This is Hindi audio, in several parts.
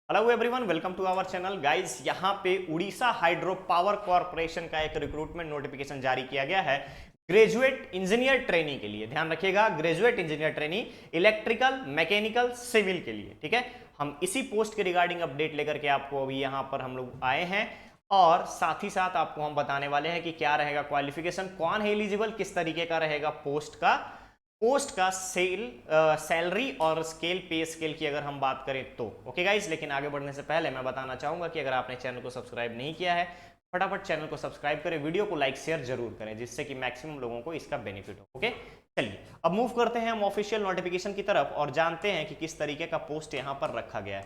Hello everyone, welcome to our channel guys. यहाँ पे उड़ीसा हाइड्रो पावर कॉर्पोरेशन का एक रिक्रूटमेंट नोटिफिकेशन जारी किया गया है ग्रेजुएट इंजीनियर ट्रेनी के लिए। ध्यान रखिएगा, graduate engineer trainee electrical, mechanical, civil के लिए। ठीक है, हम इसी पोस्ट के रिगार्डिंग अपडेट लेकर के आपको अभी यहाँ पर हम लोग आए हैं और साथ ही साथ आपको हम बताने वाले हैं कि क्या रहेगा क्वालिफिकेशन, कौन है एलिजिबल, किस तरीके का रहेगा पोस्ट का सैलरी और स्केल, पे स्केल की अगर हम बात करें तो। ओके गाइस, लेकिन आगे बढ़ने से पहले मैं बताना चाहूंगा कि अगर आपने चैनल को सब्सक्राइब नहीं किया है, फटाफट चैनल को सब्सक्राइब करें, वीडियो को लाइक शेयर जरूर करें, जिससे कि मैक्सिमम लोगों को इसका बेनिफिट हो। ओके, चलिए अब मूव करते हैं हम ऑफिशियल नोटिफिकेशन की तरफ और जानते हैं कि किस तरीके का पोस्ट यहाँ पर रखा गया है।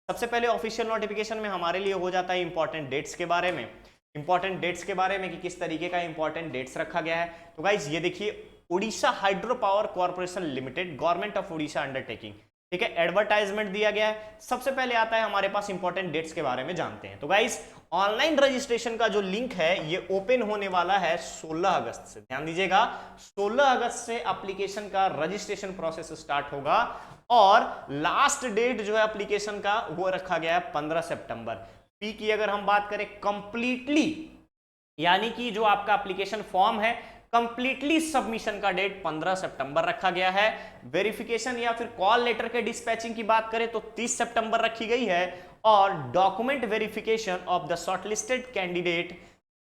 सबसे पहले ऑफिशियल नोटिफिकेशन में हमारे लिए हो जाता है इंपॉर्टेंट डेट्स के बारे में, कि किस तरीके का इंपॉर्टेंट डेट्स रखा गया है। तो गाइज ये देखिए, Orissa hydro power corporation limited, government of Orissa undertaking. ठीक है, एडवर्टाइजमेंट दिया गया है। सबसे पहले आता है हमारे पास इंपॉर्टेंट डेट्स के बारे में जानते हैं। तो गाइस, ऑनलाइन रजिस्ट्रेशन का जो लिंक है ये ओपन होने वाला है 16 अगस्त से। ध्यान दीजिएगा, 16 अगस्त से एप्लीकेशन का रजिस्ट्रेशन प्रोसेस स्टार्ट होगा और लास्ट डेट जो है एप्लीकेशन का वो रखा गया है 15 सितंबर। फी की अगर हम बात करें कंप्लीटली, यानी कि जो आपका एप्लीकेशन फॉर्म है कंप्लीटली सबमिशन का डेट 15 सितंबर रखा गया है। वेरिफिकेशन या फिर कॉल लेटर के डिस्पैचिंग की बात करें तो 30 सितंबर रखी गई है और document verification of the shortlisted candidate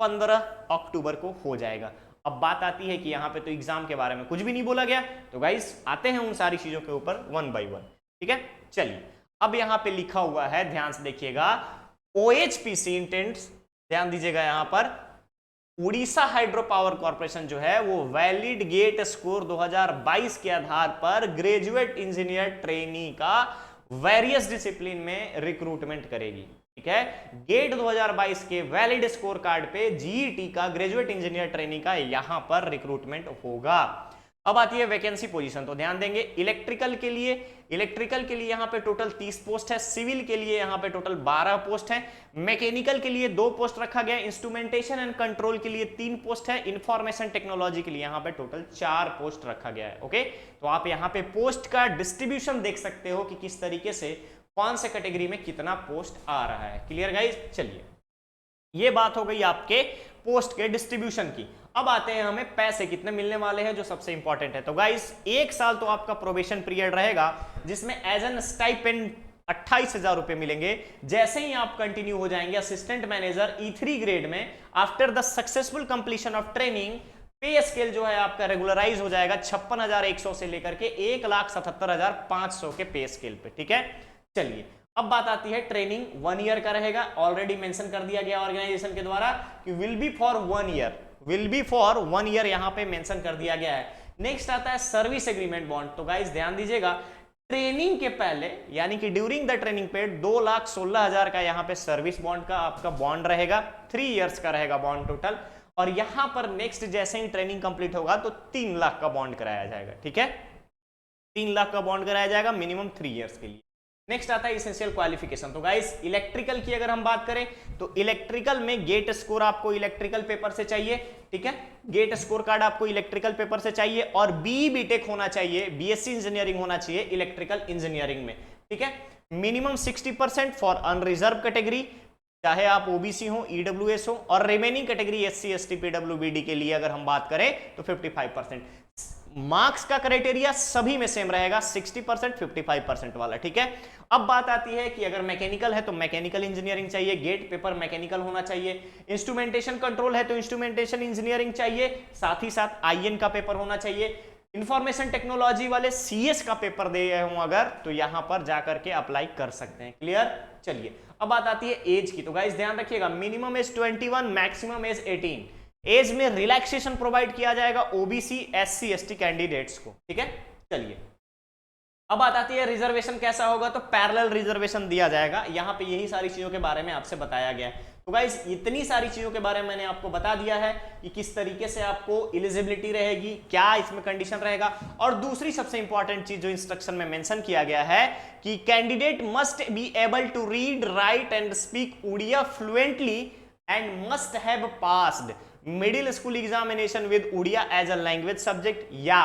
15 अक्टूबर को हो जाएगा। अब बात आती है कि यहाँ पे तो एग्जाम के बारे में कुछ भी नहीं बोला गया, तो गाइस आते हैं उन सारी चीजों के ऊपर वन बाय वन। ठीक है, चलिए अब यहाँ पे लिखा हुआ है, ध्यान से देखिएगा, OHPC इंटेंट्स, ध्यान दीजिएगा यहाँ पर उड़ीसा हाइड्रो पावर कॉर्पोरेशन जो है वो वैलिड गेट स्कोर 2022 के आधार पर ग्रेजुएट इंजीनियर ट्रेनी का वेरियस डिसिप्लिन में रिक्रूटमेंट करेगी। ठीक है, गेट 2022 के वैलिड स्कोर कार्ड पे GET का ग्रेजुएट इंजीनियर ट्रेनी का यहां पर रिक्रूटमेंट होगा। अब आती है वैकेंसी पोजीशन, तो ध्यान देंगे इलेक्ट्रिकल के लिए यहां पे टोटल 30 पोस्ट है, सिविल के लिए यहां पे टोटल 12 पोस्ट है, मैकेनिकल के लिए 2 पोस्ट रखा गया, इंस्ट्रूमेंटेशन एंड कंट्रोल के लिए 3 पोस्ट है, इंफॉर्मेशन टेक्नोलॉजी के लिए यहां पे टोटल 4 पोस्ट रखा गया है। ओके, तो आप यहां पे पोस्ट का डिस्ट्रीब्यूशन देख सकते हो कि किस तरीके से कौन से कैटेगरी में कितना पोस्ट आ रहा है। क्लियर गाइस, चलिए ये बात हो गई आपके पोस्ट के डिस्ट्रीब्यूशन की। अब आते हैं हमें पैसे कितने मिलने वाले हैं, जो सबसे इंपॉर्टेंट है। तो गाइस 1 साल तो आपका प्रोबेशन पीरियड रहेगा, जिसमें एज एन स्टाइपेंड 28,000 रुपए मिलेंगे। जैसे ही आप कंटिन्यू हो जाएंगे असिस्टेंट मैनेजर E3 ग्रेड में, after the successful completion of training, पे स्केल जो है आपका रेगुलराइज हो जाएगा 56,100 से लेकर के 1,77,500 के पे स्केल पे। ठीक है, चलिए अब बात आती है ट्रेनिंग 1 ईयर का रहेगा। ऑलरेडी मेंशन कर दिया गया ऑर्गेनाइजेशन के द्वारा कि विल बी फॉर 1 ईयर यहां पे मेंशन कर दिया गया है। नेक्स्ट आता है सर्विस एग्रीमेंट बॉन्ड। तो गाइस ध्यान दीजिएगा, ट्रेनिंग के पहले यानी कि ड्यूरिंग द ट्रेनिंग पीरियड 2,16,000 का यहां पे सर्विस बॉन्ड का आपका बॉन्ड रहेगा, 3 इयर्स का रहेगा बॉन्ड टोटल। और यहां पर नेक्स्ट जैसे ही ट्रेनिंग कंप्लीट होगा तो 3 लाख का बॉन्ड कराया जाएगा। ठीक है, 3 लाख का बॉन्ड कराया जाएगा मिनिमम 3 इयर्स के लिए। नेक्स्ट आता है इसेंशियल क्वालिफिकेशन। तो गाइस इलेक्ट्रिकल की अगर हम बात करें तो इलेक्ट्रिकल में गेट स्कोर आपको इलेक्ट्रिकल पेपर से चाहिए। ठीक है, गेट स्कोर कार्ड आपको इलेक्ट्रिकल पेपर से चाहिए और BTech होना चाहिए, BSc इंजीनियरिंग होना चाहिए इलेक्ट्रिकल इंजीनियरिंग में। ठीक है, मिनिमम 60% फॉर अनरिजर्व कैटेगरी, चाहे आप OBC हो, EWS हो, और remaining category SC ST PWBD के लिए अगर हम बात करें तो 55%। मार्क्स का क्राइटेरिया सभी में सेम रहेगा, 60% 55% वाला। ठीक है, अब बात आती है कि अगर मैकेनिकल है तो मैकेनिकल इंजीनियरिंग चाहिए, गेट पेपर मैकेनिकल होना चाहिए। इंस्ट्रूमेंटेशन कंट्रोल है तो इंस्ट्रूमेंटेशन इंजीनियरिंग चाहिए, साथ ही साथ IN का पेपर होना चाहिए। इंफॉर्मेशन टेक्नोलॉजी वाले CS का पेपर दे रहे हो अगर, तो यहां पर जाकर के अप्लाई कर सकते हैं। क्लियर, चलिए अब बात आती है एज की। तो गाइस ध्यान रखिएगा, minimum age 21, maximum age 18। Age में रिलैक्सेशन प्रोवाइड किया जाएगा OBC SC ST कैंडिडेट्स को। ठीक है, चलिए अब बात आती है रिजर्वेशन कैसा होगा। तो पैरेलल रिजर्वेशन दिया जाएगा, यहां पे यही सारी चीजों के बारे में आपसे बताया गया है। तो गाइस इतनी सारी चीजों के बारे में मैंने आपको बता दिया है कि किस तरीके से आपको एलिजिबिलिटी रहेगी, क्या इसमें कंडीशन रहेगा। और दूसरी सबसे इंपॉर्टेंट चीज जो इंस्ट्रक्शन में मेंशन किया गया है कि candidate must be able to read, write and speak Odia fluently and must have passed middle school examination with Odia as a language subject या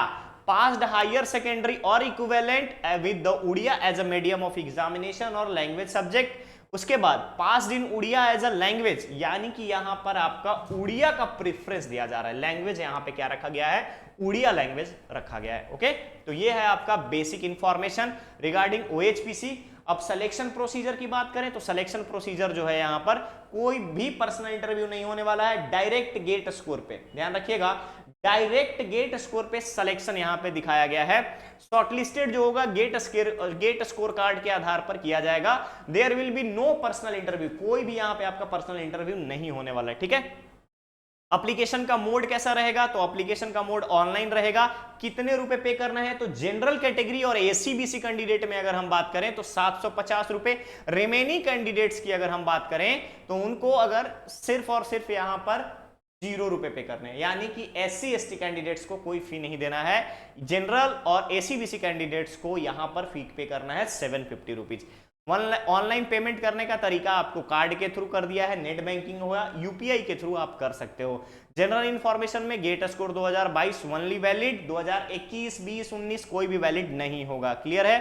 passed higher secondary or equivalent with the Odia as a medium of examination or language subject. उसके बाद passed in Odia as a language, यानी कि यहां पर आपका उड़िया का प्रेफरेंस दिया जा रहा है, लैंग्वेज यहां पे क्या रखा गया है, उड़िया लैंग्वेज रखा गया है। ओके, तो ये है आपका बेसिक इंफॉर्मेशन रिगार्डिंग OHPC। अब सिलेक्शन प्रोसीजर की बात करें तो सिलेक्शन प्रोसीजर जो है यहां पर कोई भी पर्सनल इंटरव्यू नहीं होने वाला है, डायरेक्ट गेट स्कोर पे, ध्यान रखिएगा, डायरेक्ट गेट स्कोर पे सिलेक्शन यहां पे दिखाया गया है। शॉर्टलिस्टेड जो होगा गेट स्कोर कार्ड के आधार पर किया जाएगा। There will be no personal interview, कोई भी यहां पे आपका पर्सनल इंटरव्यू नहीं होने वाला है, ठीक है। एप्लीकेशन का मोड कैसा रहेगा, तो एप्लीकेशन का मोड ऑनलाइन रहेगा। कितने रुपए पे करना है, तो जनरल कैटेगरी और AC/BC कैंडिडेट में अगर हम बात करें तो 750 रुपए। रिमेनिंग कैंडिडेट्स की अगर हम बात करें तो उनको अगर सिर्फ और सिर्फ यहां पर 0 रुपए पे करने हैं, यानी कि SC/ST कैंडिडेट्स को कोई फी नहीं देना है। जनरल और AC/BC कैंडिडेट्स को यहां पर फी पे करना है 750 रुपीज। ऑनलाइन पेमेंट करने का तरीका आपको कार्ड के थ्रू कर दिया है, नेट बैंकिंग होगा, UPI के थ्रू आप कर सकते हो। जनरल इंफॉर्मेशन में गेट स्कोर 2022 ओनली वैलिड, 2021, 20, 19 कोई भी वैलिड नहीं होगा। क्लियर है।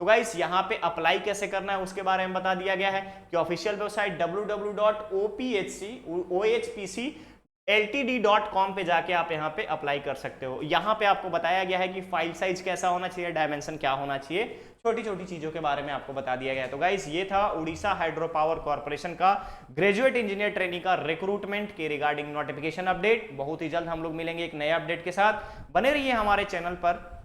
तो गाइस यहाँ पे अप्लाई कैसे करना है उसके बारे में बता दिया गया है कि ऑफिशियल वेबसाइट www.ohpcltd.com पे जाके आप यहाँ पे अप्लाई कर सकते हो। यहाँ पे आपको बताया गया है कि फाइल साइज कैसा होना चाहिए, डायमेंशन क्या होना चाहिए, छोटी छोटी चीजों के बारे में आपको बता दिया गया है। तो गाइस ये था उड़ीसा हाइड्रो पावर कॉर्पोरेशन का ग्रेजुएट इंजीनियर ट्रेनिंग का रिक्रूटमेंट के रिगार्डिंग नोटिफिकेशन अपडेट। बहुत ही जल्द हम लोग मिलेंगे एक नए अपडेट के साथ, बने रहिए हमारे चैनल पर।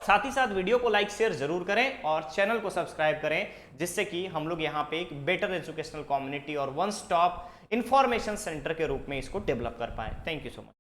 साथ ही साथ वीडियो को लाइक शेयर जरूर करें और चैनल को सब्सक्राइब करें, जिससे कि हम लोग यहाँ पे एक बेटर एजुकेशनल कम्युनिटी और वन स्टॉप इंफॉर्मेशन सेंटर के रूप में इसको डेवलप कर पाए। Thank you so much.